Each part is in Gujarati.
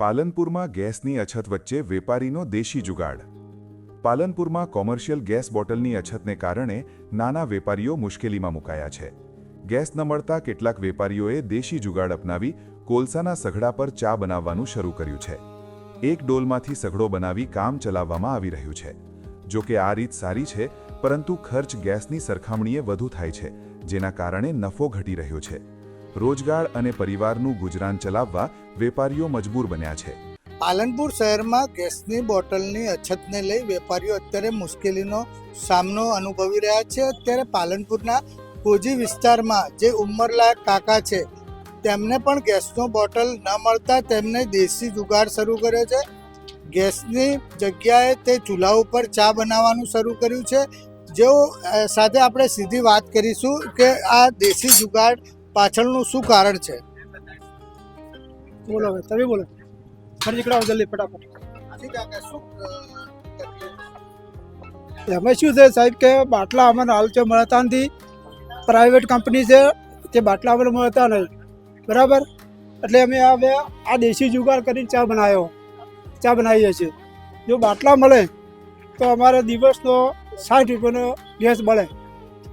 પાલનપુરમાં ગેસની અછત વચ્ચે વેપારીનો દેશી જુગાડ. પાલનપુરમાં કોમર્શિયલ ગેસ બોટલની અછતને કારણે નાના વેપારીઓ મુશ્કેલીમાં મુકાયા છે. ગેસ ન મળતા કેટલાક વેપારીઓએ દેશી જુગાડ અપનાવી કોલસાના સઘળા પર ચા બનાવવાનું શરૂ કર્યું છે. એક ડોલમાંથી સઘળો બનાવી કામ ચલાવવામાં આવી રહ્યું છે. જો કે આ રીત સારી છે, પરંતુ ખર્ચ ગેસની સરખામણીએ વધુ થાય છે, જેના કારણે નફો ઘટી રહ્યો છે. રોજગાર અને પરિવારનું ગુજરાન ચલાવવા વેપારીઓ મજબૂર બન્યા છે. પાલનપુર શહેરમાં ગેસની બોટલની અછતને લઈ વેપારીઓ અત્યારે મુશ્કેલીનો સામનો અનુભવી રહ્યા છે. અત્યારે પાલનપુરના કોજી વિસ્તારમાં જે ઉંમરલાયક કાકા છે, તેમને પણ ગેસનો બોટલ ન મળતા તેમને દેશી જુગાડ શરૂ કર્યો છે. ગેસની જગ્યાએ તે ચૂલા ઉપર ચા બનાવવાનું શરૂ કર્યું છે. જેઓ સાથે આપણે સીધી વાત કરીશું કે આ દેશી જુગાડ પાછળનું શું કારણ છે. બોલો ભાઈ, તમે બોલો. ફરી નીકળાવો જલ્દી ફટાફટ. એમાં શું છે સાહેબ કે બાટલા અમને હાલ છે મળતા નથી. પ્રાઇવેટ કંપની છે, તે બાટલા અમને મળતા નહીં, બરાબર. એટલે અમે હવે આ દેશી જુગાડ કરીને ચા બનાવીએ છીએ. જો બાટલા મળે તો અમારે દિવસનો 60 રૂપિયાનો ગેસ મળે,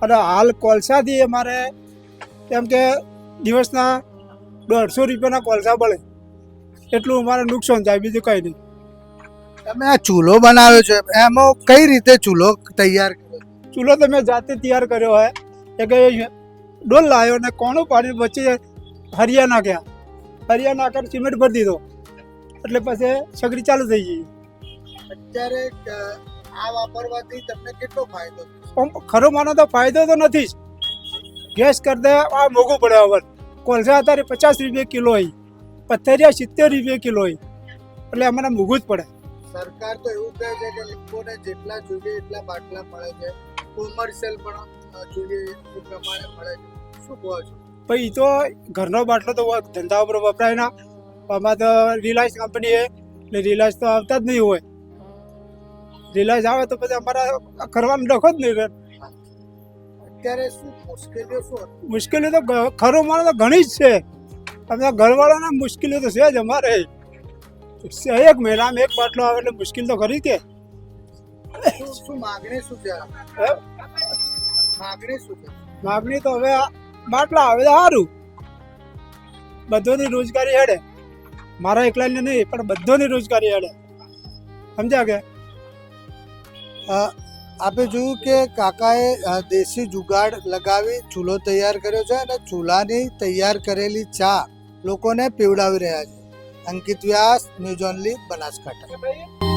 અને હાલ કોલસાથી અમારે એમ કે દિવસના 150 રૂપિયાના કોલસા મળે. એટલું અમારે નુકસાન થાય, બીજું કંઈ નહીં. તમે આ ચૂલો બનાવ્યો છે, એમાં કઈ રીતે ચૂલો તૈયાર કર્યો? ચૂલો તો મેં જાતે તૈયાર કર્યો હોય. એક ડોલ લાવ્યો ને કોણું પાણી વચ્ચે હરિયા નાખ્યા. હરિયા નાખીને સિમેન્ટ ભરી દીધો, એટલે પછી સગડી ચાલુ થઈ ગઈ. અત્યારે આ વાપરવાથી તમને કેટલો ફાયદો? ખરો માનો તો ફાયદો તો નથી જ. ગેસ કરતા આ મોંઘું પડે. હવે કોલસા અત્યારે 50 રૂપિયા કિલો હોય, પથ્થરિયા 70 રૂપિયા કિલો હોય, એટલે અમને મોંઘું જ પડે. સરકાર તો એવું કહે છે કે લોકોને જેટલા જોઈએ એટલા બાટલા મળે છે, કોમર્શિયલ પણ જોઈએ એ પ્રમાણે મળે છે. શું કહો છો? પછી તો ઘરનો બાટલો તો ધંધા ઉપર વપરાય ના. આમાં તો રિલાયન્સ કંપની છે, એટલે રિલાયન્સ તો આવતા જ નહીં હોય. રિલાયન્સ આવે તો પછી અમારા કરવાનું ડખો જ નહીં રહે. અત્યારે શું મુશ્કેલીઓ શું? મુશ્કેલીઓ તો ખરું માનો તો ઘણી જ છે. અમે ઘરવાળાના મુશ્કેલીઓ તો છે જ અમારે. એક મહિનામાં એક બાટલો આવે એટલે મુશ્કેલ તો ખરી કે. શું માગણી શું છે? માગણી શું છે? માગણી તો હવે બાટલા આવે તો સારું. બધોની રોજગારી હેડે, મારા એકલાની નહીં, પણ બધોની રોજગારી હેડે. સમજ્યા કે? આપે જોયું કે કાકાએ દેશી જુગાડ લગાવી ચૂલો તૈયાર કર્યો છે, અને ચૂલાની તૈયાર કરેલી ચા લોકોને પીવડાવી રહ્યા છે. અંકિત વ્યાસ, ન્યૂઝ ઓનલી, બનાસકાંઠા.